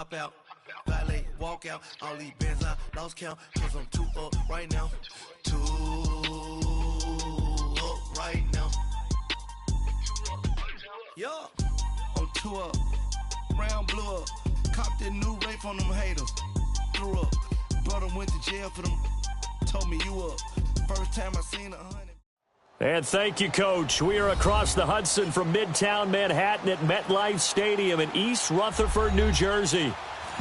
hop out, valet, walk out. All these bands I lost count, cause I'm 2 up right now. 2 up right now. Yeah, I'm 2 up, round blew up. Copped that new rape on them haters, threw up. Brother went to jail for them, told me you up. First time I seen 100. And thank you, Coach. We are across the Hudson from Midtown Manhattan at MetLife Stadium in East Rutherford, New Jersey.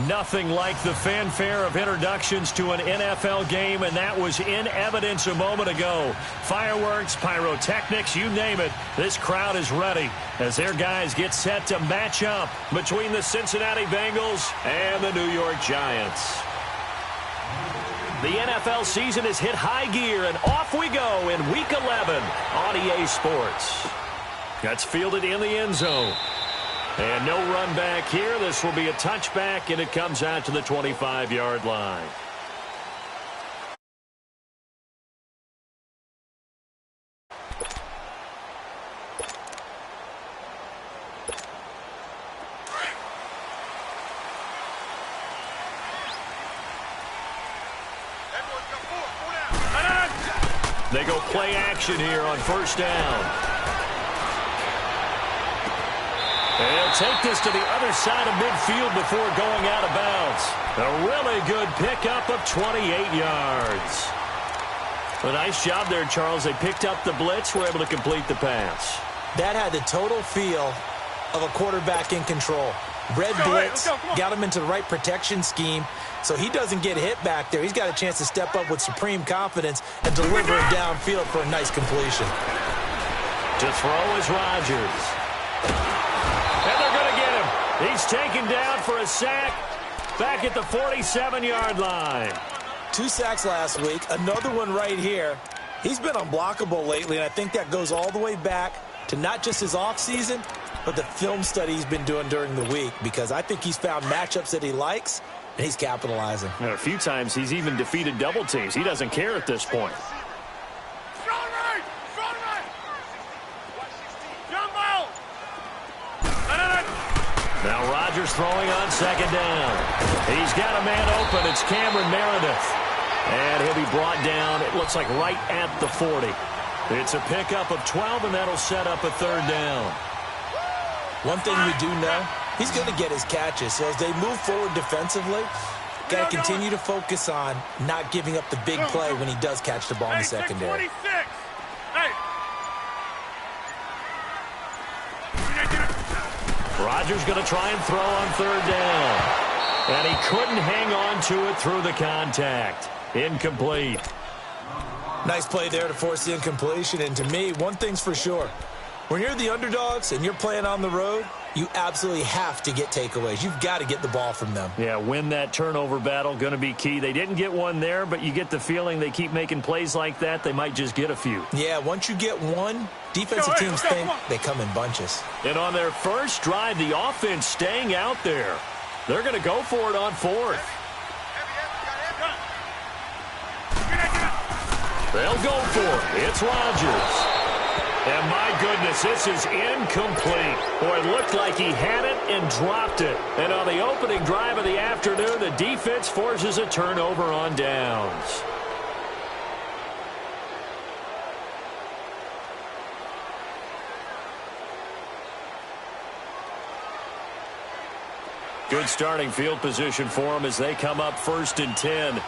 Nothing like the fanfare of introductions to an NFL game, and that was in evidence a moment ago. Fireworks, pyrotechnics, you name it. This crowd is ready as their guys get set to match up between the Cincinnati Bengals and the New York Giants. The NFL season has hit high gear, and off we go in Week 11 on EA Sports. That's fielded in the end zone. And no run back here. This will be a touchback, and it comes out to the 25-yard line. They go play action here on first down. They'll take this to the other side of midfield before going out of bounds. A really good pickup of 28 yards. A nice job there, Charles. They picked up the blitz, were able to complete the pass. That had the total feel of a quarterback in control. Red blitz, got him into the right protection scheme, so he doesn't get hit back there. He's got a chance to step up with supreme confidence and deliver it downfield for a nice completion. To throw is Rodgers. And they're going to get him. He's taken down for a sack back at the 47-yard line. 2 sacks last week, another one right here. He's been unblockable lately, and I think that goes all the way back to not just his offseason, but the film study he's been doing during the week, because I think he's found matchups that he likes, and he's capitalizing. And a few times he's even defeated double teams. He doesn't care at this point. Now Rodgers throwing on second down. He's got a man open. It's Cameron Meredith. And he'll be brought down, it looks like right at the 40. It's a pickup of 12, and that'll set up a third down. One thing we do know, he's going to get his catches. So as they move forward defensively, got to continue to focus on not giving up the big play when he does catch the ball in the secondary. Rodgers going to try and throw on third down. And he couldn't hang on to it through the contact. Incomplete. Nice play there to force the incompletion. And to me, one thing's for sure. When you're the underdogs and you're playing on the road, you absolutely have to get takeaways. You've got to get the ball from them. Yeah, win that turnover battle, going to be key. They didn't get one there, but you get the feeling they keep making plays like that, they might just get a few. Yeah, once you get one, defensive teams think they come in bunches. And on their first drive, the offense staying out there. They're going to go for it on fourth. They'll go for it. It's Rodgers. And my goodness, this is incomplete. Boy, it looked like he had it and dropped it. And on the opening drive of the afternoon, the defense forces a turnover on downs. Good starting field position for them as they come up 1st and 10.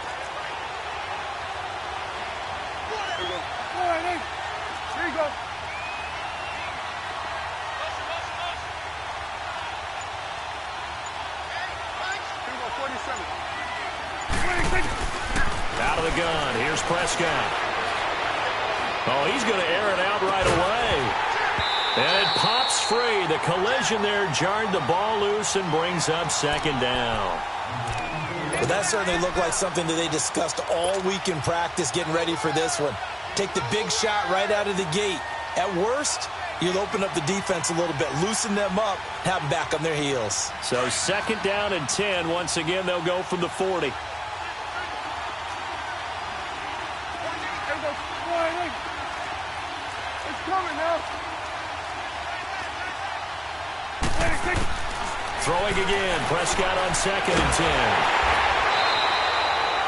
Out of the gun. Here's Prescott. Oh, he's going to air it out right away. And it pops free. The collision there jarred the ball loose and brings up second down. Well, that certainly looked like something that they discussed all week in practice getting ready for this one. Take the big shot right out of the gate. At worst, you'll open up the defense a little bit, loosen them up, have them back on their heels. So 2nd down and 10. Once again, they'll go from the 40. Throwing again. Prescott on 2nd and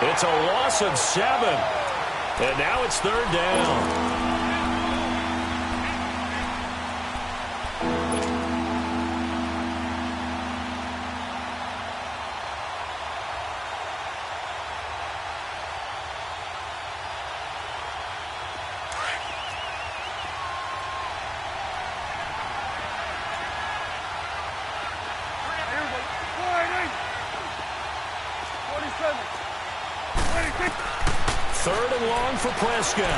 10. It's a loss of 7. And now it's 3rd down. Third and long for Prescott.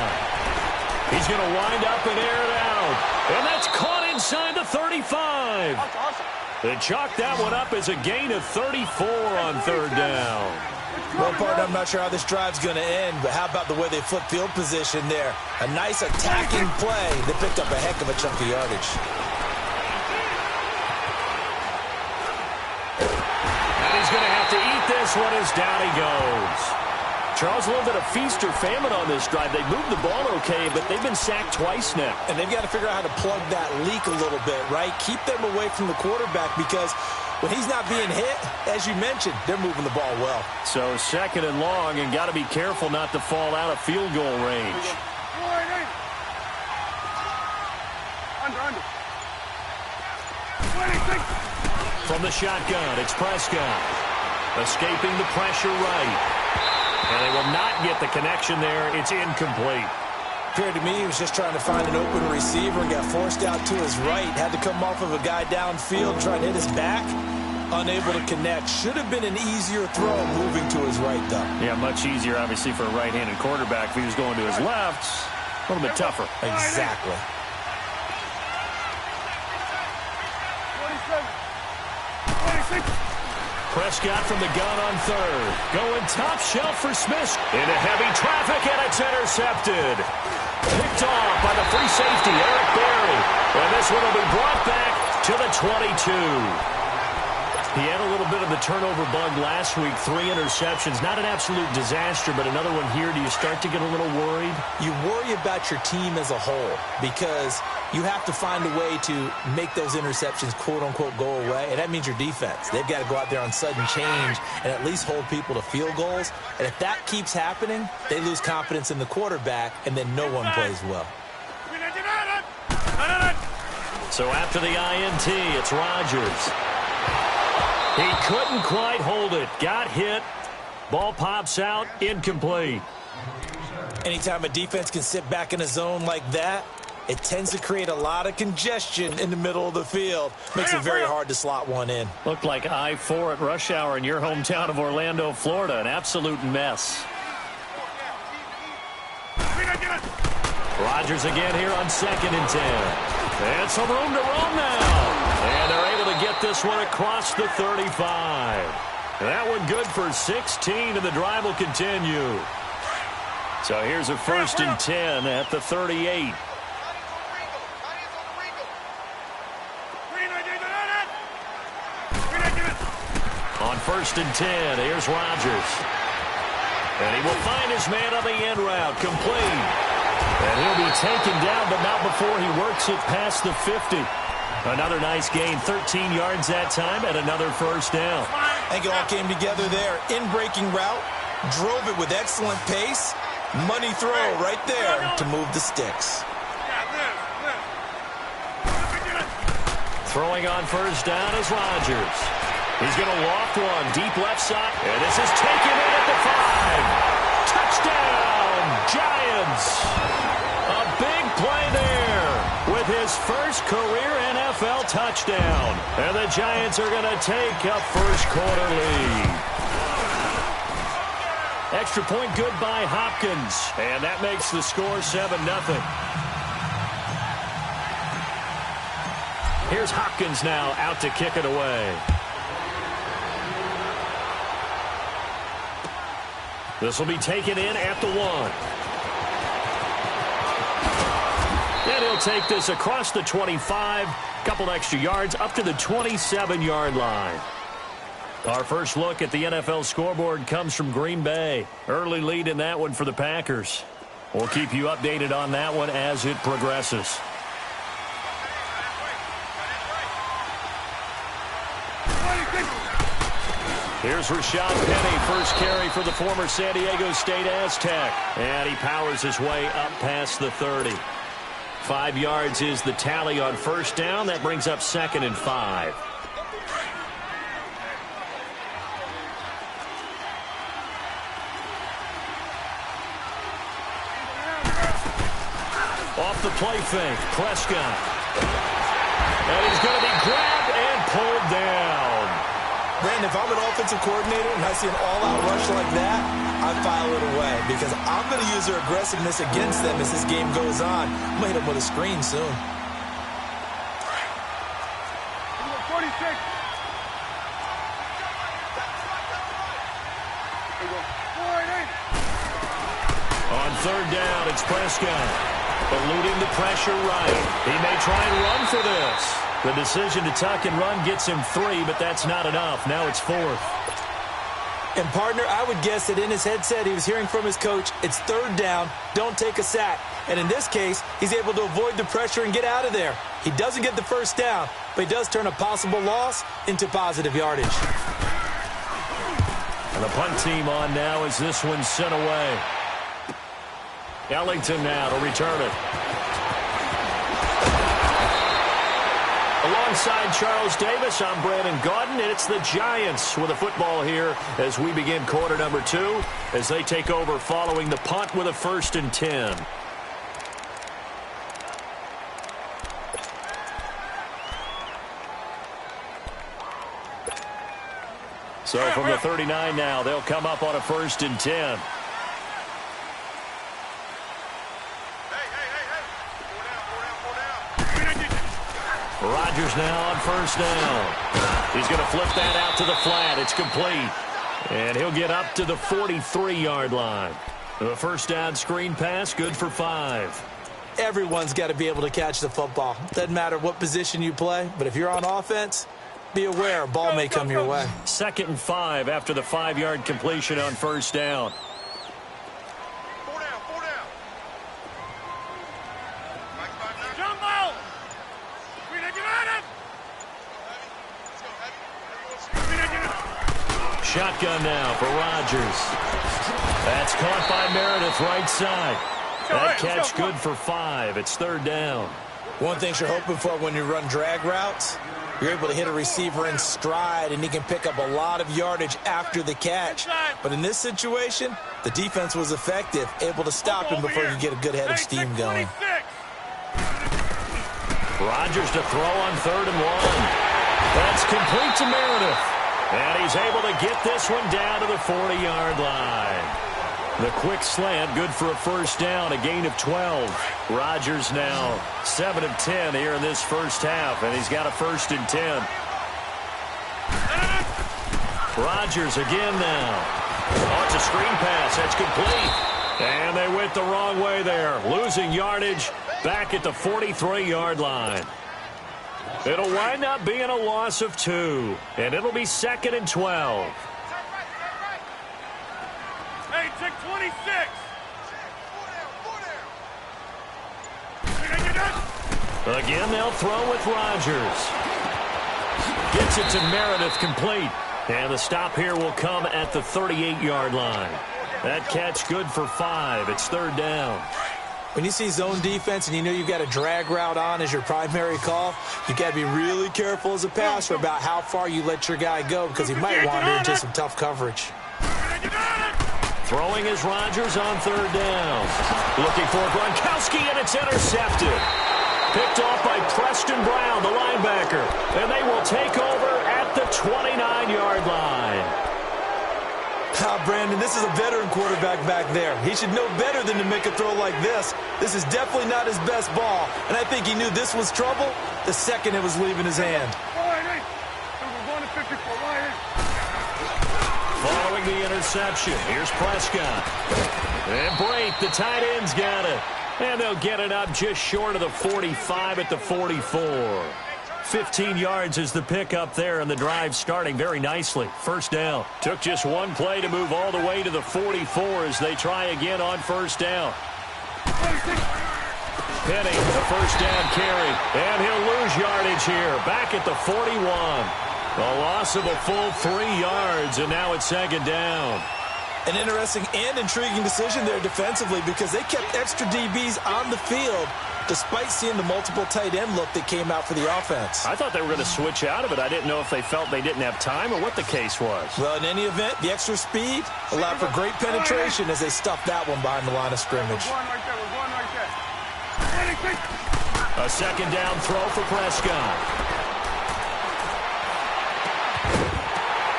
He's going to wind up and air it out. And that's caught inside the 35. They chalked that one up as a gain of 34 on 3rd down. Well, partner, I'm not sure how this drive's going to end, but how about the way they flip field position there? A nice attacking play that picked up a heck of a chunk of yardage. And he's going to have to eat this one as down he goes. Charles, a little bit of feast or famine on this drive. They moved the ball okay, but they've been sacked twice now. And they've got to figure out how to plug that leak a little bit, right? Keep them away from the quarterback because when he's not being hit, as you mentioned, they're moving the ball well. So 2nd and long, and got to be careful not to fall out of field goal range. From the shotgun, it's Prescott. Escaping the pressure right. And they will not get the connection there. It's incomplete. Appeared to me he was just trying to find an open receiver and got forced out to his right. Had to come off of a guy downfield, trying to hit his back. Unable to connect. Should have been an easier throw moving to his right, though. Yeah, much easier, obviously, for a right-handed quarterback. If he was going to his left, a little bit tougher. Exactly. Prescott from the gun on 3rd. Going top shelf for Smith. Into heavy traffic, and it's intercepted. Picked off by the free safety, Eric Berry. And this one will be brought back to the 22. He had a little bit of the turnover bug last week. 3 interceptions. Not an absolute disaster, but another one here. Do you start to get a little worried? You worry about your team as a whole because you have to find a way to make those interceptions, quote-unquote, go away. And that means your defense. They've got to go out there on sudden change and at least hold people to field goals. And if that keeps happening, they lose confidence in the quarterback, and then no one plays well. So after the INT, it's Rodgers. He couldn't quite hold it. Got hit. Ball pops out. Incomplete. Anytime a defense can sit back in a zone like that, it tends to create a lot of congestion in the middle of the field. Makes it very hard to slot one in. Looked like I-4 at rush hour in your hometown of Orlando, Florida. An absolute mess. Rodgers again here on 2nd and 10. And some room to roam now. And they're able to get this one across the 35. And that one good for 16, and the drive will continue. So here's a 1st and 10 at the 38. On 1st and 10, here's Rodgers. And he will find his man on the end route, complete. And he'll be taken down, but not before he works it past the 50. Another nice gain, 13 yards that time, and another 1st down. I think it all came together there. In-breaking route, drove it with excellent pace. Money throw right there to move the sticks. Throwing on 1st down is Rodgers. He's going to loft one, deep left side, and this is taken in at the 5. Touchdown, Giants. A big play there with his first career NFL touchdown. And the Giants are going to take a first-quarter lead. Extra point good by Hopkins, and that makes the score 7-0. Here's Hopkins now out to kick it away. This will be taken in at the 1. And he'll take this across the 25, couple extra yards up to the 27-yard line. Our first look at the NFL scoreboard comes from Green Bay. Early lead in that one for the Packers. We'll keep you updated on that one as it progresses. Here's Rashad Penny, first carry for the former San Diego State Aztec. And he powers his way up past the 30. 5 yards is the tally on first down. That brings up 2nd and 5. Off the play fake, Prescott. And he's going to be grabbed and pulled down. Brandon, if I'm an offensive coordinator and I see an all-out rush like that, I file it away because I'm going to use their aggressiveness against them as this game goes on. I'm going to hit them with a screen soon. 46. On 3rd down, it's Prescott. Eluding the pressure right. He may try and run for this. The decision to tuck and run gets him 3, but that's not enough. Now it's 4th. And, partner, I would guess that in his headset he was hearing from his coach, it's 3rd down, don't take a sack. And in this case, he's able to avoid the pressure and get out of there. He doesn't get the first down, but he does turn a possible loss into positive yardage. And the punt team on now as this one's sent away. Ellington now to return it. Alongside Charles Davis, I'm Brandon Gaudin, and it's the Giants with a football here as we begin quarter number 2 as they take over following the punt with a 1st and 10. So from the 39 now, they'll come up on a 1st and 10. Rodgers now on 1st down. He's going to flip that out to the flat. It's complete. And he'll get up to the 43-yard line. The 1st down screen pass, good for 5. Everyone's got to be able to catch the football. Doesn't matter what position you play, but if you're on offense, be aware a ball may come your way. 2nd and 5 after the 5-yard completion on 1st down. Shotgun now for Rodgers. That's caught by Meredith right side. That catch good for 5. It's 3rd down. One thing you're hoping for when you run drag routes, you're able to hit a receiver in stride, and he can pick up a lot of yardage after the catch. But in this situation, the defense was effective, able to stop him before you get a good head of steam going. Rodgers to throw on 3rd and 1. That's complete to Meredith. And he's able to get this one down to the 40-yard line. The quick slant, good for a 1st down, a gain of 12. Rodgers now 7 of 10 here in this first half, and he's got a 1st and 10. Rodgers again now. Oh, it's a screen pass. That's complete. And they went the wrong way there, losing yardage back at the 43-yard line. It'll wind up being a loss of 2, and it'll be 2nd and 12. Hey, check 26. Again, they'll throw with Rodgers. Gets it to Meredith, complete. And the stop here will come at the 38-yard line. That catch good for 5. It's 3rd down. When you see zone defense and you know you've got a drag route on as your primary call, you've got to be really careful as a passer about how far you let your guy go because he might wander into some tough coverage. Throwing is Rodgers on 3rd down. Looking for Gronkowski, and it's intercepted. Picked off by Preston Brown, the linebacker. And they will take over at the 29-yard line. Brandon, this is a veteran quarterback back there. He should know better than to make a throw like this. This is definitely not his best ball, and I think he knew this was trouble the second it was leaving his hand. Following the interception, here's Prescott. And Brate, the tight end's got it. And they'll get it up just short of the 45 at the 44. 15 yards is the pickup there, and the drive starting very nicely. 1st down. Took just one play to move all the way to the 44 as they try again on 1st down. Penny, the 1st down carry, and he'll lose yardage here. Back at the 41. A loss of a full 3 yards, and now it's second down. An interesting and intriguing decision there defensively because they kept extra DBs on the field despite seeing the multiple tight end look that came out for the offense. I thought they were going to switch out of it. I didn't know if they felt they didn't have time or what the case was. Well, in any event, the extra speed allowed for great penetration as they stuffed that one behind the line of scrimmage. A second down throw for Prescott.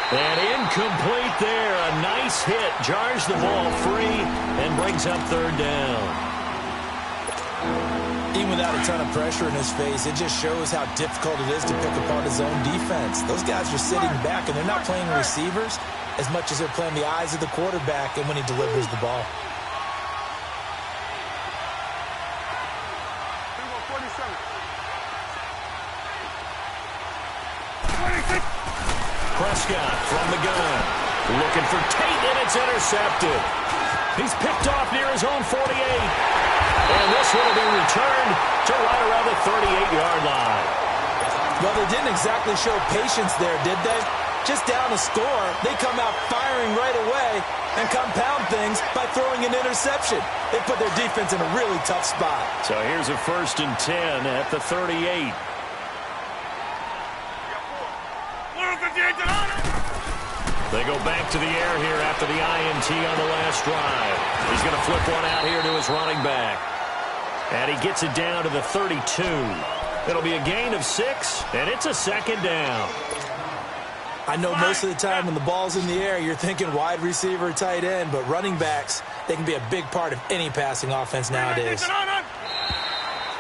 And incomplete there. A nice hit. Jars the ball free and brings up third down. Even without a ton of pressure in his face, it just shows how difficult it is to pick apart his own defense. Those guys are sitting back, and they're not playing receivers as much as they're playing the eyes of the quarterback and when he delivers the ball. Prescott from the gun. Looking for Tate, and it's intercepted. He's picked off near his own 48. And this one will be returned to right around the 38-yard line. Well, they didn't exactly show patience there, did they? Just down a score, they come out firing right away and compound things by throwing an interception. They put their defense in a really tough spot. So here's a 1st and 10 at the 38. They go back to the air here after the INT on the last drive. He's going to flip one out here to his running back. And he gets it down to the 32. It'll be a gain of 6, and it's a second down. I know most of the time when the ball's in the air, you're thinking wide receiver, tight end, but running backs, they can be a big part of any passing offense nowadays.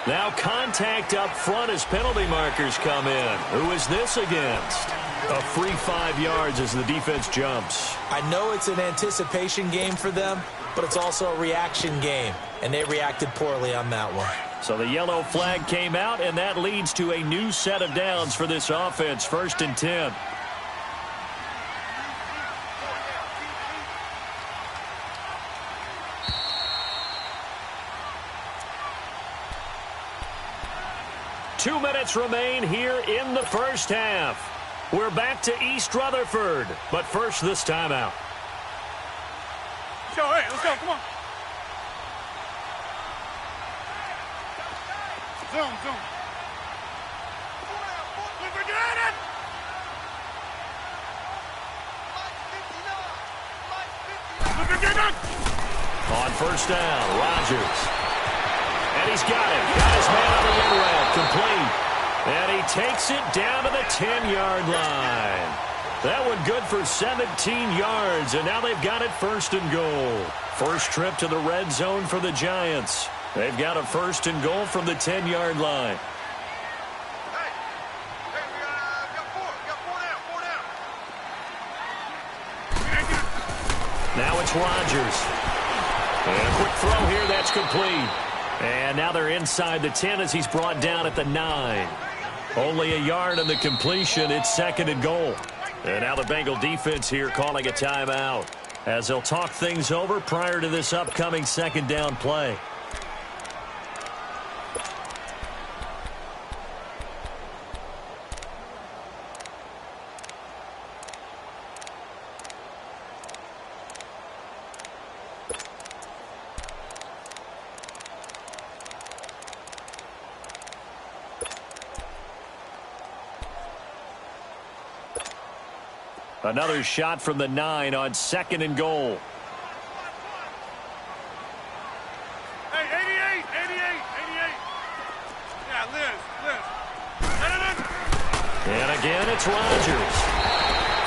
Now contact up front as penalty markers come in. Who is this against? A free 5 yards as the defense jumps. I know it's an anticipation game for them, but it's also a reaction game, and they reacted poorly on that one. So the yellow flag came out, and that leads to a new set of downs for this offense. 1st and 10. Two minutes remain here in the first half. We're back to East Rutherford, but first this timeout. Let's go, hey, let's go, come on. Zoom. Look at it! On 1st down, Rodgers. And he's got it. Got his man on the in route, complete. And he takes it down to the 10-yard line. That one good for 17 yards, and now they've got it 1st and goal. First trip to the red zone for the Giants. They've got a 1st and goal from the 10-yard line. Now it's Rodgers. And a quick throw here, that's complete. And now they're inside the 10 as he's brought down at the 9. Only a yard on the completion. It's 2nd and goal. And now the Bengal defense here calling a timeout as they'll talk things over prior to this upcoming 2nd down play. Another shot from the 9 on 2nd and goal. Hey, 88. Yeah, Liz. And again, it's Rodgers.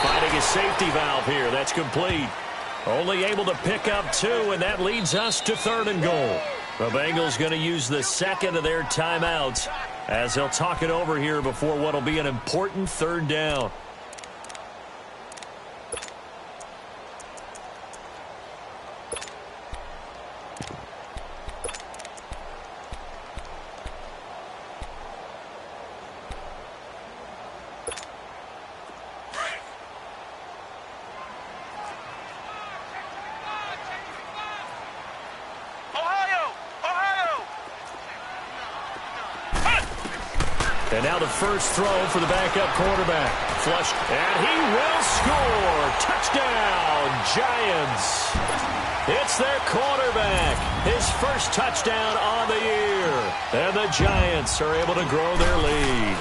Finding his safety valve here. That's complete. Only able to pick up 2, and that leads us to 3rd and goal. The Bengals going to use the 2nd of their timeouts as they'll talk it over here before what will be an important 3rd down. And now the first throw for the backup quarterback. Flushed, and he will score. Touchdown, Giants. It's their quarterback. His first touchdown on the year. And the Giants are able to grow their lead.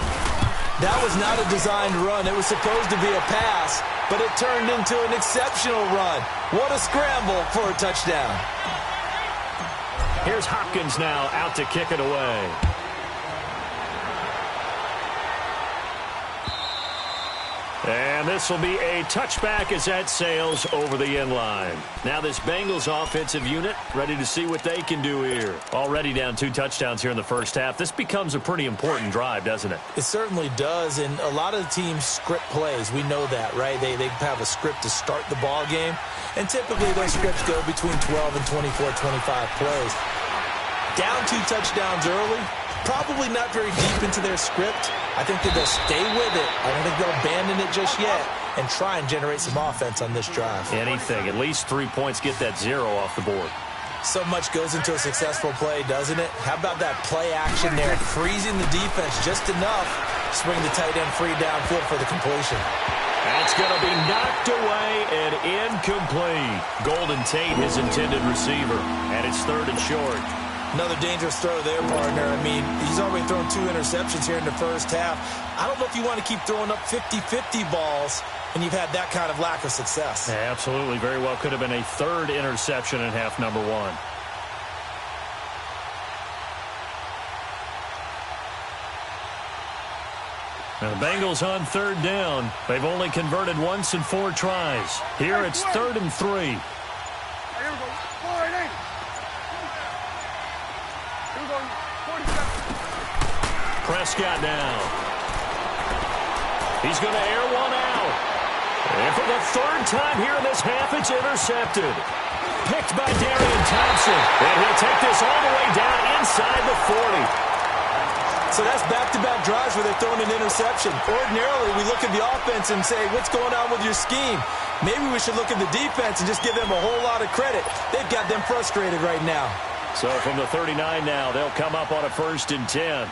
That was not a designed run. It was supposed to be a pass, but it turned into an exceptional run. What a scramble for a touchdown. Here's Hopkins now out to kick it away. And this will be a touchback as that sails over the end line. Now this Bengals offensive unit ready to see what they can do here. Already down 2 touchdowns here in the first half. This becomes a pretty important drive, doesn't it? It certainly does, and a lot of the teams script plays. We know that, right? They have a script to start the ball game, and typically those scripts go between 12 and 24, 25 plays. Down 2 touchdowns early, probably not very deep into their script. I think that they'll stay with it. I don't think they'll abandon it just yet and try and generate some offense on this drive. Anything. At least 3 points, get that 0 off the board. So much goes into a successful play, doesn't it? How about that play action there, freezing the defense just enough, swing the tight end free downfield for the completion. That's going to be knocked away and incomplete. Golden Tate, his intended receiver, and it's 3rd and short. Another dangerous throw there, partner. I mean, he's already thrown 2 interceptions here in the first half. I don't know if you want to keep throwing up 50-50 balls and you've had that kind of lack of success. Yeah, absolutely. Very well could have been a 3rd interception in half number 1. Now the Bengals on 3rd down. They've only converted once in 4 tries. Here it's 3rd and 3. Prescott now. He's going to air one out. And for the 3rd time here in this half, it's intercepted. Picked by Darian Thompson. And he'll take this all the way down inside the 40. So that's back-to-back drives where they're throwing an interception. Ordinarily, we look at the offense and say, what's going on with your scheme? Maybe we should look at the defense and just give them a whole lot of credit. They've got them frustrated right now. So from the 39 now, they'll come up on a 1st and 10.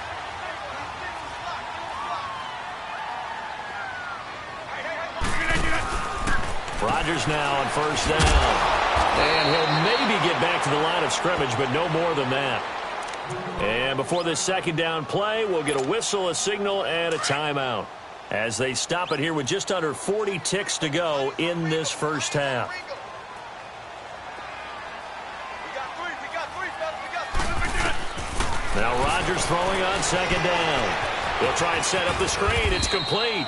Rodgers now on 1st down. And he'll maybe get back to the line of scrimmage, but no more than that. And before this 2nd down play, we'll get a whistle, a signal, and a timeout as they stop it here with just under 40 ticks to go in this first half. Now Rodgers throwing on 2nd down. He'll try and set up the screen. It's complete.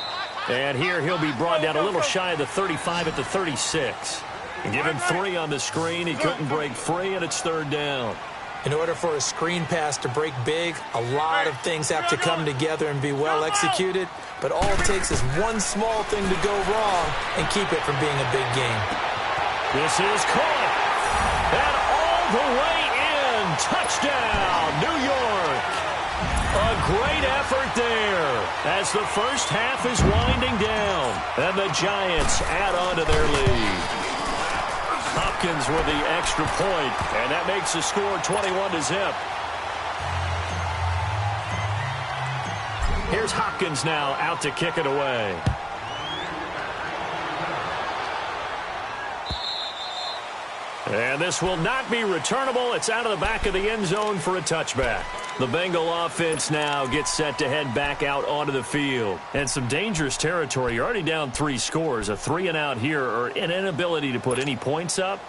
And here he'll be brought down a little shy of the 35 at the 36. And give him 3 on the screen. He couldn't break free, and it's 3rd down. In order for a screen pass to break big, a lot of things have to come together and be well executed. But all it takes is one small thing to go wrong and keep it from being a big game. This is caught. And all the way in. Touchdown, New York. A great effort there as the first half is winding down. And the Giants add on to their lead. Hopkins with the extra point, and that makes the score 21-0. Here's Hopkins now out to kick it away. And this will not be returnable. It's out of the back of the end zone for a touchback. The Bengal offense now gets set to head back out onto the field. And some dangerous territory. You're already down 3 scores. A 3-and-out here, or an inability to put any points up.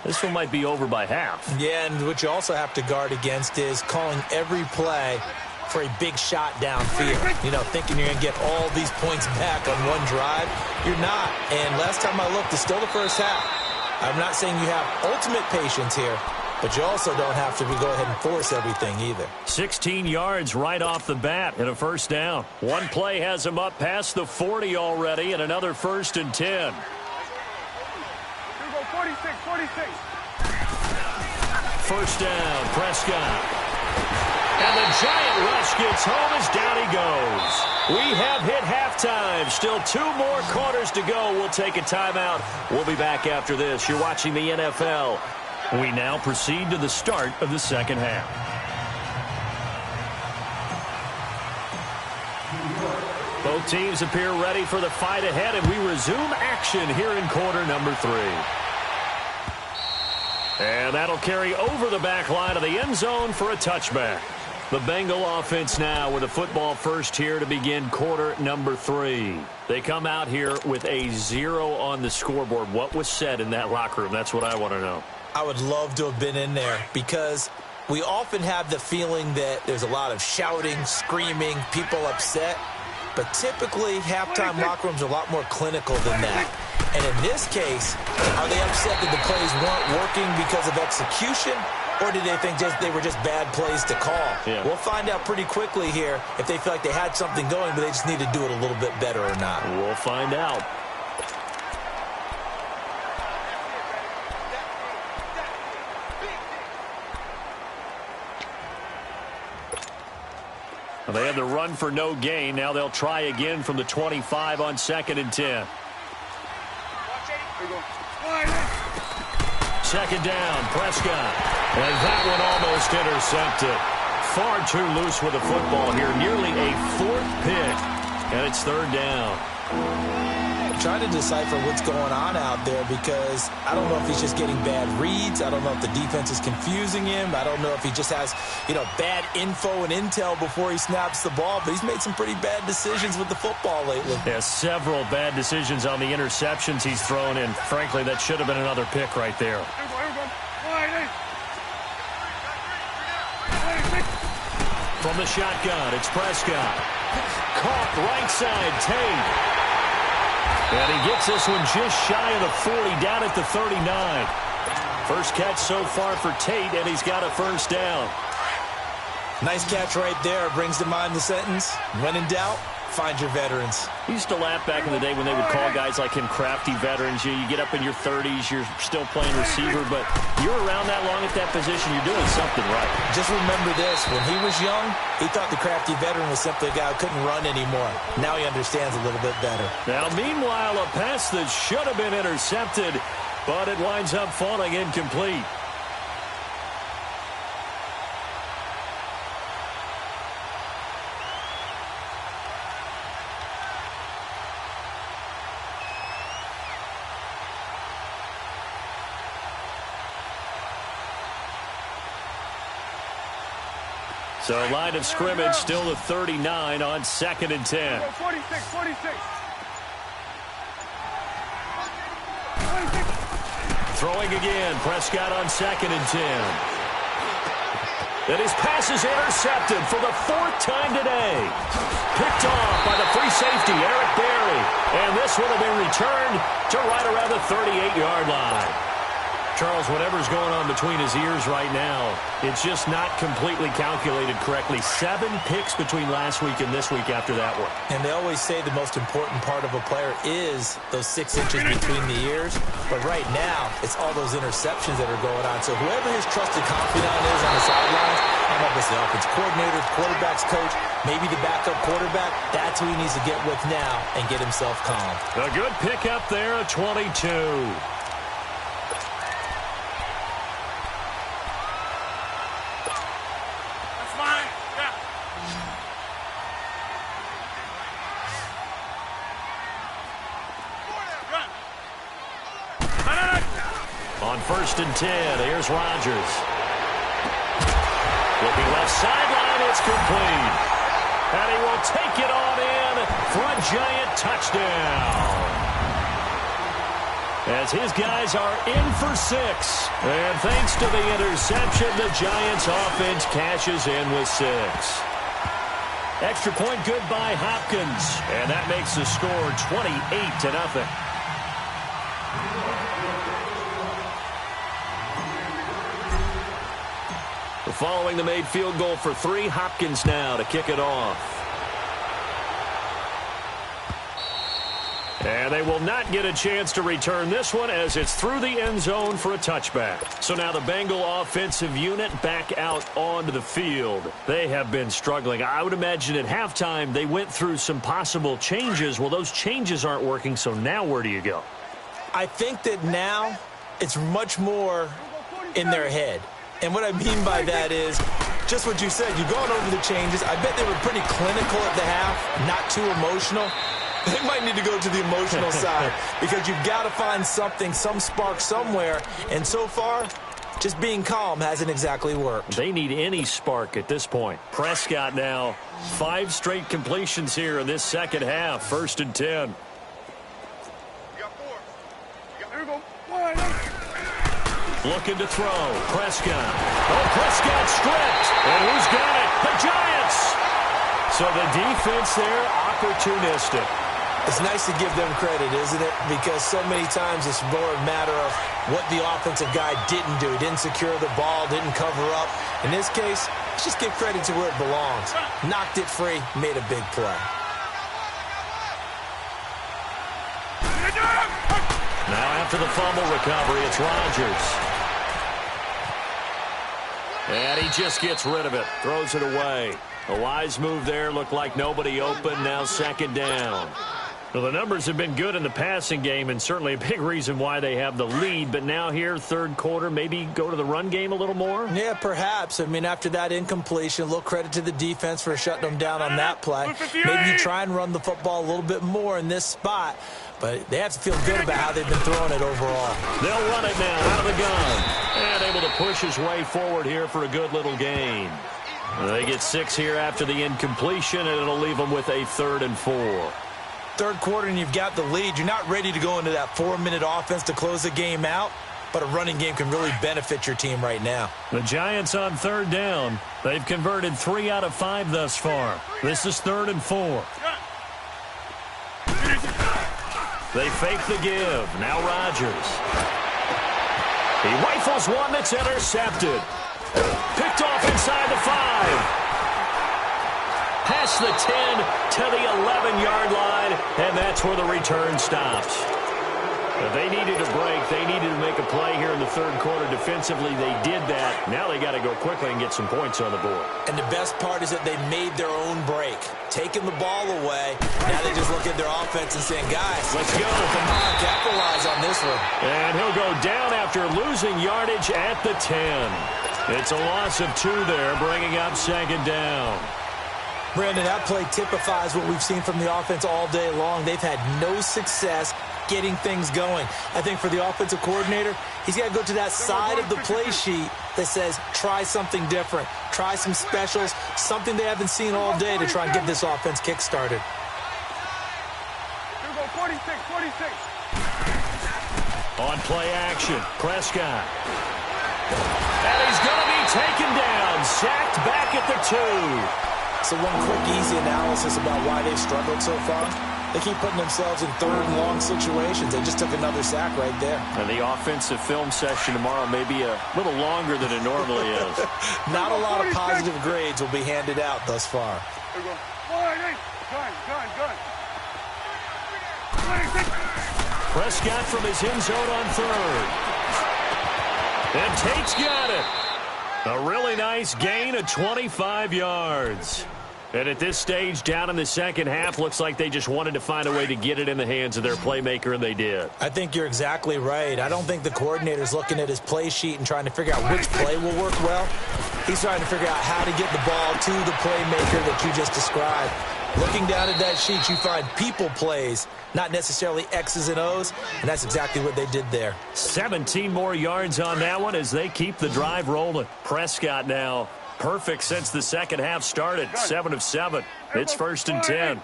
This one might be over by half. Yeah, and what you also have to guard against is calling every play for a big shot downfield. You know, thinking you're going to get all these points back on one drive. You're not. And last time I looked, it's still the first half. I'm not saying you have ultimate patience here, but you also don't have to go ahead and force everything either. 16 yards right off the bat and a 1st down. One play has him up past the 40 already and another 1st and 10. Here we go, 46. 1st down, Prescott. And the Giant rush gets home as down he goes. We have hit halftime. Still 2 more quarters to go. We'll take a timeout. We'll be back after this. You're watching the NFL. We now proceed to the start of the 2nd half. Both teams appear ready for the fight ahead, and we resume action here in quarter number 3. And that'll carry over the back line of the end zone for a touchback. The Bengal offense now with a football first here to begin quarter number 3. They come out here with a 0 on the scoreboard. What was said in that locker room? That's what I want to know. I would love to have been in there because we often have the feeling that there's a lot of shouting, screaming, people upset. But typically, halftime locker rooms are a lot more clinical than that. And in this case, are they upset that the plays weren't working because of execution? Or did they think they were just bad plays to call? Yeah. We'll find out pretty quickly here if they feel like they had something going, but they just need to do it a little bit better or not. We'll find out. Well, they had the run for no gain. Now they'll try again from the 25 on 2nd and 10. Second down, Prescott. And that one almost intercepted. Far too loose with the football here. Nearly a 4th pick. And it's 3rd down. I'm trying to decipher what's going on out there because I don't know if he's just getting bad reads. I don't know if the defense is confusing him. I don't know if he just has, bad info and intel before he snaps the ball. But he's made some pretty bad decisions with the football lately. Yeah, several bad decisions on the interceptions he's thrown in. Frankly, that should have been another pick right there. From the shotgun, it's Prescott. Caught right side, Tate. And he gets this one just shy of the 40, down at the 39. First catch so far for Tate, and he's got a first down. Nice catch right there. Brings to mind the sentence, when in doubt, find your veterans. He used to laugh back in the day when they would call guys like him crafty veterans. You get up in your 30s, you're still playing receiver, but you're around that long at that position, you're doing something right. Just remember this, when he was young, he thought the crafty veteran was simply a guy who couldn't run anymore. Now he understands a little bit better. Now, meanwhile, a pass that should have been intercepted, but it winds up falling incomplete. So line of scrimmage still to 39 on 2nd and 10. 46. Throwing again, Prescott on 2nd and 10. And his pass is intercepted for the 4th time today. Picked off by the free safety, Eric Berry. And this one will be returned to right around the 38-yard line. Charles, whatever's going on between his ears right now, it's just not completely calculated correctly. 7 picks between last week and this week after that one. And they always say the most important part of a player is those 6 inches between the ears. But right now, it's all those interceptions that are going on. So whoever his trusted confidant is on the sidelines, I don't know if it's the offense coordinator, quarterback's coach, maybe the backup quarterback, that's who he needs to get with now and get himself calm. A good pick up there at 22. On 1st and 10, here's Rodgers. Looking left sideline, it's complete. And he will take it on in for a giant touchdown. As his guys are in for 6. And thanks to the interception, the Giants offense cashes in with 6. Extra point good by Hopkins. And that makes the score 28-0. Following the made field goal for 3, Hopkins now to kick it off. And they will not get a chance to return this one as it's through the end zone for a touchback. So now the Bengal offensive unit back out onto the field. They have been struggling. I would imagine at halftime they went through some possible changes. Well, those changes aren't working, so now where do you go? I think that now it's much more in their head. And what I mean by that is just what you said. You've gone over the changes. I bet they were pretty clinical at the half, not too emotional. They might need to go to the emotional side because you've got to find something, some spark somewhere. And so far, just being calm hasn't exactly worked. They need any spark at this point. Prescott now, 5 straight completions here in this second half. 1st and 10. Looking to throw. Prescott. Oh, Prescott stripped. And who's got it? The Giants. So the defense there, opportunistic. It's nice to give them credit, isn't it? Because so many times it's more a matter of what the offensive guy didn't do. He didn't secure the ball, didn't cover up. In this case, let's just give credit to where it belongs. Knocked it free, made a big play. Now after the fumble recovery, it's Rodgers. And he just gets rid of it, throws it away. A wise move there, looked like nobody open, now 2nd down. Well, the numbers have been good in the passing game and certainly a big reason why they have the lead. But now here, 3rd quarter, maybe go to the run game a little more? Yeah, perhaps. I mean, after that incompletion, a little credit to the defense for shutting them down on that play. Maybe you try and run the football a little bit more in this spot. But they have to feel good about how they've been throwing it overall. They'll run it now out of the gun. And able to push his way forward here for a good little gain. They get 6 here after the incompletion, and it'll leave them with a 3rd and 4. 3rd quarter and you've got the lead. You're not ready to go into that 4-minute offense to close the game out, but a running game can really benefit your team right now. The Giants on 3rd down. They've converted 3 out of 5 thus far. This is 3rd and 4. They fake the give. Now Rodgers. He rifles one that's intercepted. Picked off inside the 5. Past the 10 to the 11-yard line, and that's where the return stops. They needed a break. They needed to make a play here in the 3rd quarter. Defensively, they did that. Now they got to go quickly and get some points on the board. And the best part is that they made their own break. Taking the ball away. Now they just look at their offense and saying, guys, let's go. Come on, capitalize on this one. And he'll go down after losing yardage at the 10. It's a loss of 2 there, bringing up 2nd down. Brandon, that play typifies what we've seen from the offense all day long. They've had no success getting things going. I think for the offensive coordinator, he's got to go to that side of the play sheet that says try something different, try some specials, something they haven't seen all day to try and get this offense kick-started. Here we go, 46. On play action, Prescott. And he's going to be taken down, sacked back at the 2. So one quick, easy analysis about why they've struggled so far. They keep putting themselves in 3rd and long situations. They just took another sack right there. And the offensive film session tomorrow may be a little longer than it normally is. Not a lot of positive grades will be handed out thus far. Here we go. Gun. Prescott from his end zone on 3rd. And Tate's got it. A really nice gain of 25 yards. And at this stage, down in the second half, looks like they just wanted to find a way to get it in the hands of their playmaker, and they did. I think you're exactly right. I don't think the coordinator's looking at his play sheet and trying to figure out which play will work well. He's trying to figure out how to get the ball to the playmaker that you just described. Looking down at that sheet, you find people plays, not necessarily X's and O's, and that's exactly what they did there. 17 more yards on that one as they keep the drive rolling. Prescott now perfect since the second half started, 7 of 7. It's 1st and 10.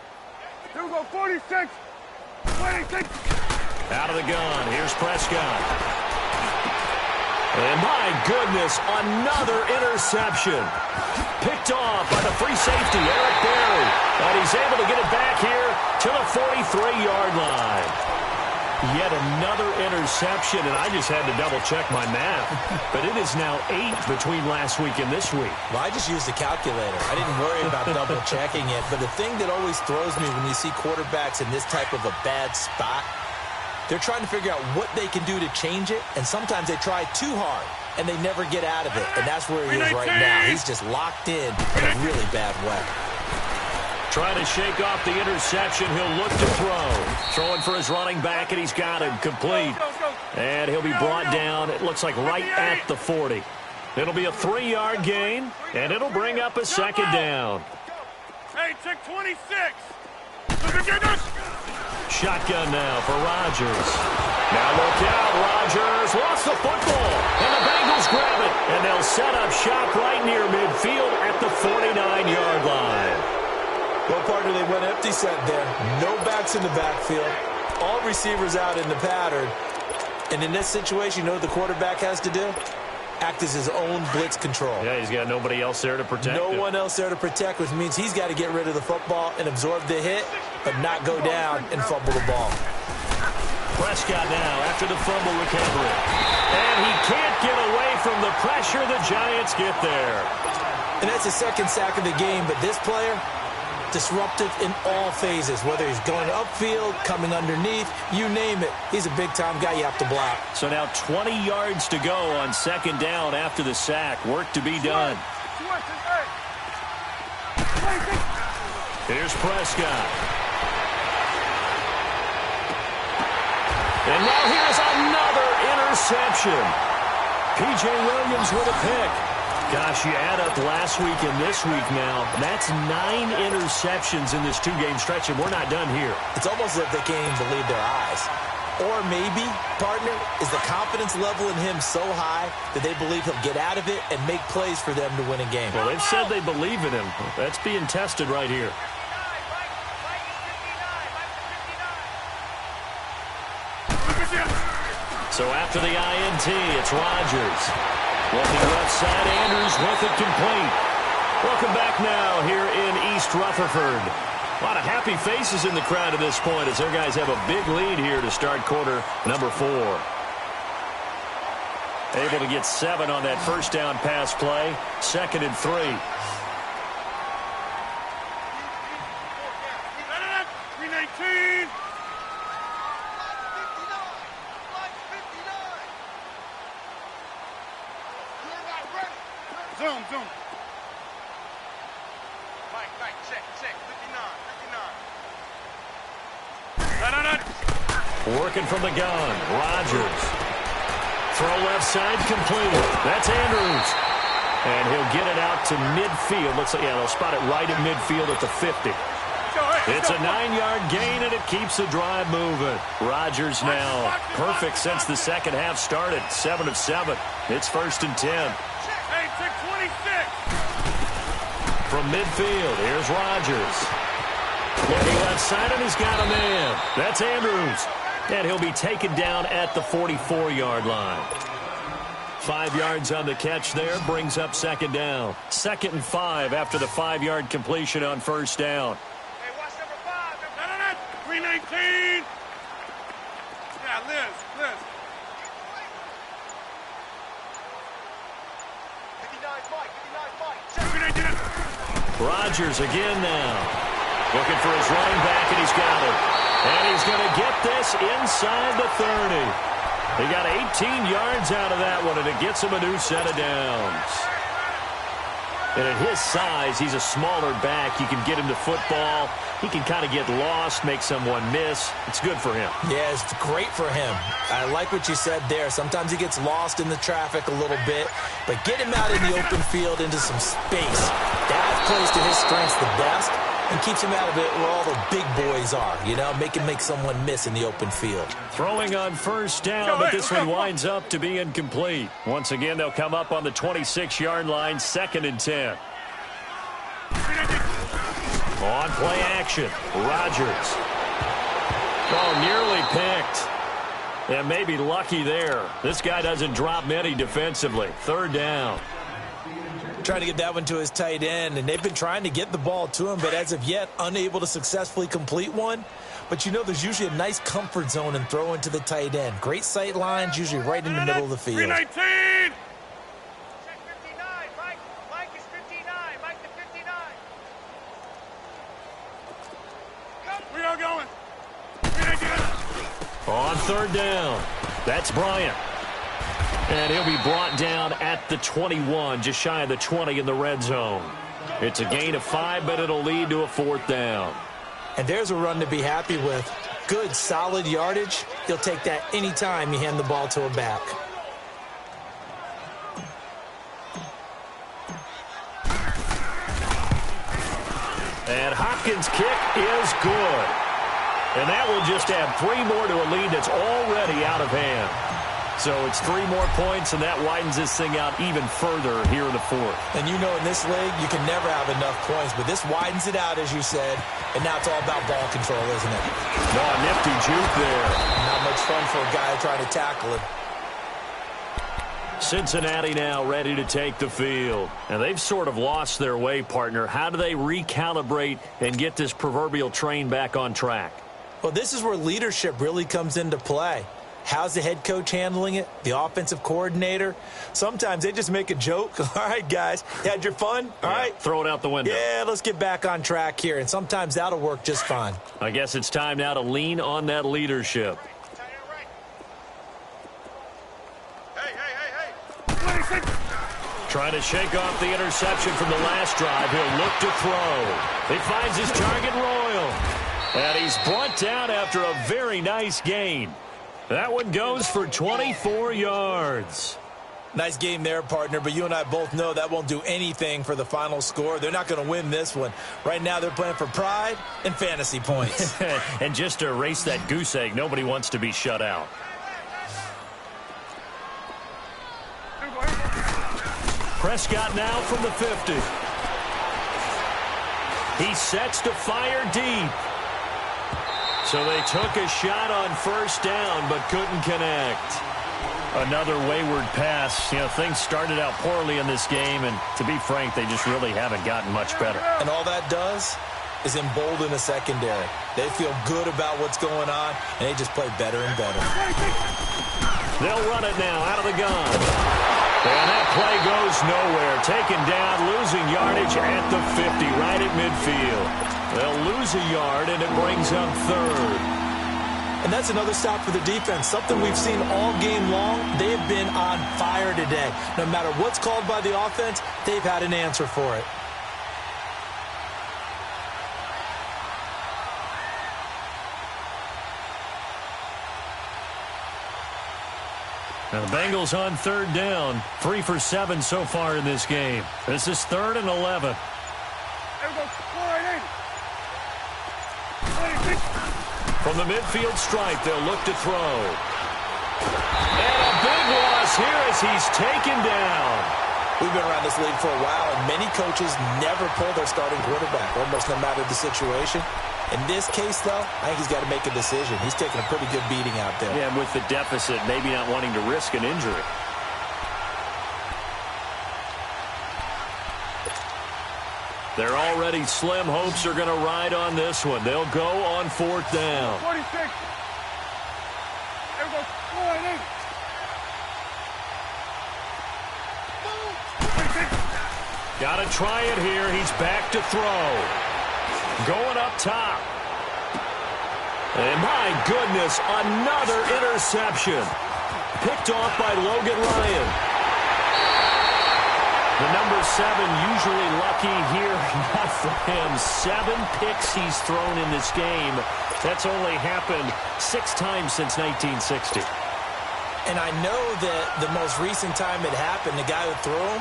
Here we go, 46. 26. Out of the gun, here's Prescott. And my goodness, another interception. Picked off by the free safety, Eric Berry. And he's able to get it back here to the 43-yard line. Yet another interception, and I just had to double-check my math. But it is now 8 between last week and this week. Well, I just used a calculator. I didn't worry about double-checking it. But the thing that always throws me when you see quarterbacks in this type of a bad spot, they're trying to figure out what they can do to change it, and sometimes they try too hard, and they never get out of it. And that's where he is right now. He's just locked in a really bad way. Trying to shake off the interception. He'll look to throw. Throwing for his running back, and he's got him complete. And he'll be brought down, it looks like right at the 40. It'll be a 3-yard gain, and it'll bring up a second down. Hey, check 26. Shotgun now for Rodgers. Now look out, Rodgers lost the football, and the Bengals grab it, and they'll set up shop right near midfield at the 49-yard line. Well, partner, they went empty set there. No backs in the backfield. All receivers out in the pattern. And in this situation, you know what the quarterback has to do? Act as his own blitz control. Yeah, he's got nobody else there to protect No him. one else there to protect, which means he's got to get rid of the football and absorb the hit, but not go down and fumble the ball. Prescott now after the fumble recovery. And he can't get away from the pressure. The Giants get there. And that's the second sack of the game, but this player, disruptive in all phases, whether he's going upfield, coming underneath, you name it. He's a big-time guy you have to block. So now 20 yards to go on second down after the sack. Work to be done. Here's Prescott. And now here's another interception. P.J. Williams with a pick. Gosh, you add up last week and this week now. That's 9 interceptions in this 2-game stretch, and we're not done here. It's almost as if they can't even believe their eyes. Or maybe, partner, is the confidence level in him so high that they believe he'll get out of it and make plays for them to win a game. Well, they've said they believe in him. That's being tested right here. So after the INT, it's Rodgers. Looking left side, Andrews with it complete. Welcome back now here in East Rutherford. A lot of happy faces in the crowd at this point as their guys have a big lead here to start quarter number 4. Able to get 7 on that first down pass play. 2nd and 3. 319. Zoom. Mike, check, 59. Working from the gun, Rodgers. Throw left side complete. That's Andrews. And he'll get it out to midfield. Looks like, they'll spot it right at midfield at the 50. It's a 9-yard gain, and it keeps the drive moving. Rodgers now perfect since the second half started. 7 of 7. It's 1st and 10. Hey, check 26. From midfield, here's Rodgers. Looking left side, and he's got a man. That's Andrews. And he'll be taken down at the 44-yard line. 5 yards on the catch there, brings up second down. 2nd and 5 after the 5-yard completion on first down. Hey, watch number 5. 319. Yeah, Liz. 59 Mike. Rodgers again now. Looking for his running back, and he's got it. And he's going to get this inside the 30. He got 18 yards out of that one, and it gets him a new set of downs. And at his size, he's a smaller back. You can get him to football. He can kind of get lost, make someone miss. It's good for him. Yeah, it's great for him. I like what you said there. Sometimes he gets lost in the traffic a little bit, but get him out in the open field into some space. That plays to his strengths the best and keeps him out of it where all the big boys are, make him make someone miss in the open field. Throwing on first down, but this one winds up to be incomplete. Once again, they'll come up on the 26-yard line, 2nd and 10. On play action, Rodgers. Oh, nearly picked. And maybe lucky there. This guy doesn't drop many defensively. 3rd down. Trying to get that one to his tight end, and they've been trying to get the ball to him, but as of yet, unable to successfully complete one. But there's usually a nice comfort zone in throwing to the tight end. Great sight lines, usually right in the middle of the field. 319. Check 59, Mike. Mike is 59. Mike to 59. We are going. 319. On 3rd down, that's Bryant. And he'll be brought down at the 21, just shy of the 20 in the red zone. It's a gain of 5, but it'll lead to a 4th down. And there's a run to be happy with. Good, solid yardage. He'll take that anytime you hand the ball to a back. And Hopkins' kick is good. And that will just add 3 more to a lead that's already out of hand. So it's 3 more points, and that widens this thing out even further here in the fourth. And you know in this league, you can never have enough points, but this widens it out, as you said, and now it's all about ball control, isn't it? No, nifty juke there. Not much fun for a guy trying to tackle it. Cincinnati now ready to take the field. And they've sort of lost their way, partner. How do they recalibrate and get this proverbial train back on track? Well, this is where leadership really comes into play. How's the head coach handling it? The offensive coordinator? Sometimes they just make a joke. All right, guys, had your fun? All right. Throw it out the window. Yeah, let's get back on track here. And sometimes that'll work just fine. I guess it's time now to lean on that leadership. Trying to shake off the interception from the last drive. He'll look to throw. He finds his target, Royal. And he's brought down after a very nice gain. That one goes for 24 yards. Nice game there, partner, but you and I both know that won't do anything for the final score. They're not going to win this one. Right now they're playing for pride and fantasy points. And just to erase that goose egg, nobody wants to be shut out. Prescott now from the 50. He sets to fire deep. So they took a shot on first down but couldn't connect. Another wayward pass. You know, things started out poorly in this game, and to be frank, they just really haven't gotten much better. And all that does is embolden the secondary. They feel good about what's going on, and they just play better and better. They'll run it now out of the gun. And that play goes nowhere. Taken down, losing yardage at the 50, right at midfield. They'll lose a yard, and it brings up third. And that's another stop for the defense. Something we've seen all game long. They have been on fire today. No matter what's called by the offense, they've had an answer for it. Now the Bengals on third down. 3 for 7 so far in this game. This is 3rd and 11. From the midfield stripe, they'll look to throw. And a big loss here as he's taken down. We've been around this league for a while, and many coaches never pull their starting quarterback, almost no matter the situation. In this case, though, I think he's got to make a decision. He's taking a pretty good beating out there. Yeah, and with the deficit, maybe not wanting to risk an injury. They're already slim hopes are going to ride on this one. They'll go on 4th down. 46. There goes 48. Got to try it here. He's back to throw. Going up top. And my goodness, another interception. Picked off by Logan Ryan. The number 7 usually lucky here, not for him. 7 picks he's thrown in this game. That's only happened 6 times since 1960. And I know that the most recent time it happened, the guy who threw him,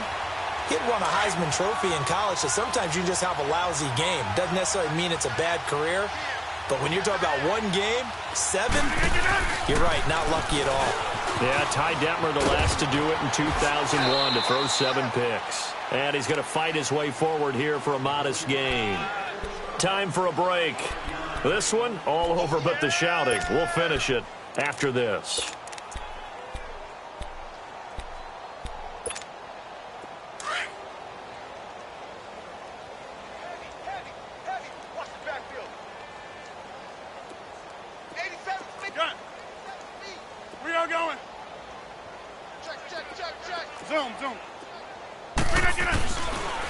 he had won a Heisman Trophy in college, so sometimes you just have a lousy game. Doesn't necessarily mean it's a bad career, but when you're talking about one game, 7, you're right, not lucky at all. Yeah, Ty Detmer, the last to do it in 2001, to throw 7 picks. And he's going to fight his way forward here for a modest gain. Time for a break. This one, all over but the shouting. We'll finish it after this.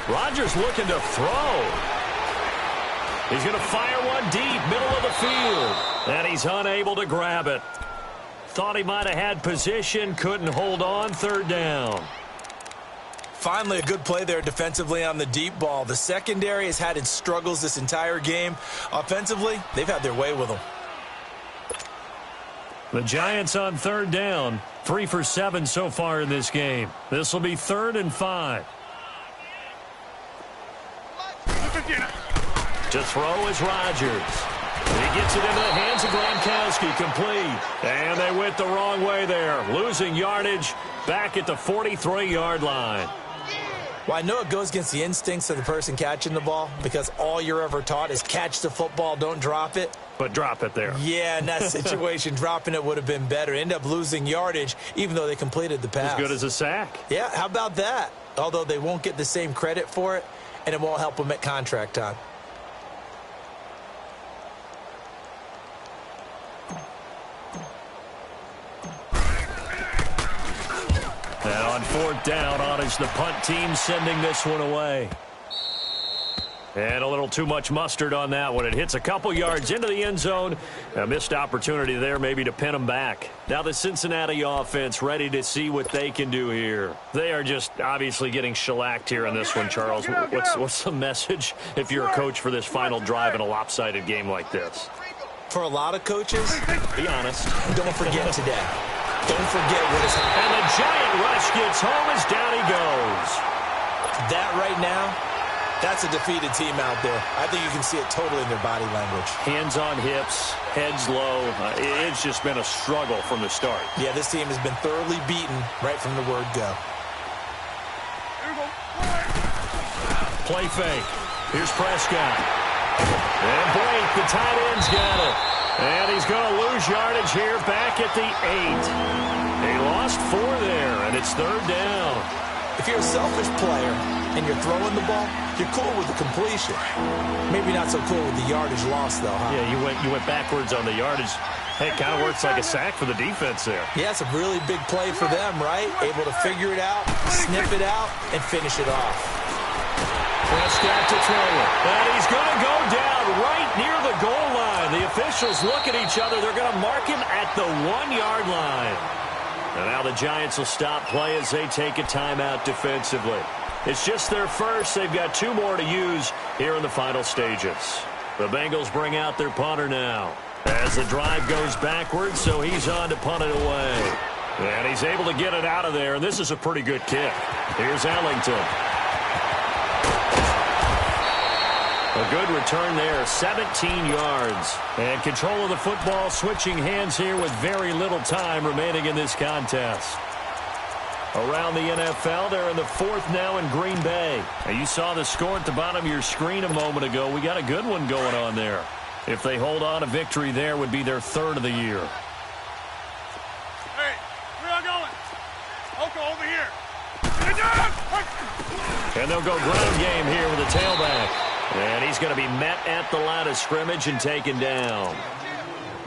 Rodgers looking to throw. He's going to fire one deep, middle of the field. And he's unable to grab it. Thought he might have had position, couldn't hold on, 3rd down. Finally, a good play there defensively on the deep ball. The secondary has had its struggles this entire game. Offensively, they've had their way with them. The Giants on 3rd down. 3 for 7 so far in this game. This will be 3rd and 5. To To throw is Rodgers. He gets it into the hands of Gronkowski, complete. And they went the wrong way there, losing yardage back at the 43-yard line. Well, I know it goes against the instincts of the person catching the ball because all you're ever taught is catch the football, don't drop it. But drop it there. Yeah, in that situation, dropping it would have been better. End up losing yardage even though they completed the pass. As good as a sack. Yeah, how about that? Although they won't get the same credit for it, and it won't help them at contract time. And on fourth down, on is the punt team sending this one away. And a little too much mustard on that one. It hits a couple yards into the end zone. A missed opportunity there maybe to pin them back. Now the Cincinnati offense ready to see what they can do here. They are just obviously getting shellacked here in this one, Charles. What's the message if you're a coach for this final drive in a lopsided game like this? For a lot of coaches, be honest. Don't forget today. Don't forget what is happening. And the giant rush gets home as down he goes. That right now, that's a defeated team out there. I think you can see it totally in their body language. Hands on hips, heads low. It's just been a struggle from the start. Yeah, this team has been thoroughly beaten right from the word go. Play fake. Here's Prescott. And Blake, the tight end's got it. And he's going to lose yardage here back at the 8. He lost 4 there, and it's third down. If you're a selfish player and you're throwing the ball, you're cool with the completion. Maybe not so cool with the yardage loss, though, huh? Yeah, you went backwards on the yardage. Hey, it kind of works like a sack for the defense there. Yeah, it's a really big play for them, right? Able to figure it out, snip it out, and finish it off. Prescott to throw it. And he's going to go down right near the goal line. The officials look at each other. They're going to mark him at the 1-yard line. And now the Giants will stop play as they take a timeout defensively. It's just their first. They've got 2 more to use here in the final stages. The Bengals bring out their punter now as the drive goes backwards, so he's on to punt it away. And he's able to get it out of there, and this is a pretty good kick. Here's Ellington. A good return there, 17 yards. And control of the football switching hands here with very little time remaining in this contest. Around the NFL, they're in the 4th now in Green Bay. Now, you saw the score at the bottom of your screen a moment ago. We got a good one going on there. If they hold on, a victory there would be their 3rd of the year. Hey, where are you going? Oko, over here. And they'll go ground game here with the tailback. And he's going to be met at the line of scrimmage and taken down.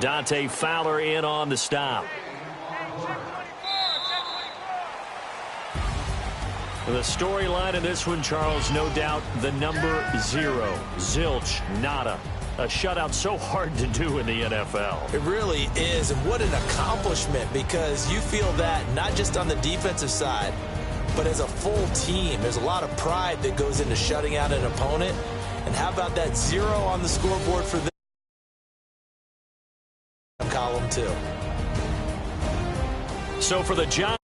Dante Fowler in on the stop. The storyline in this one, Charles, no doubt the number 0. Zilch, nada. A shutout so hard to do in the NFL. It really is, and what an accomplishment, because you feel that not just on the defensive side, but as a full team. There's a lot of pride that goes into shutting out an opponent. And how about that 0 on the scoreboard for this column 2? So for the Giants.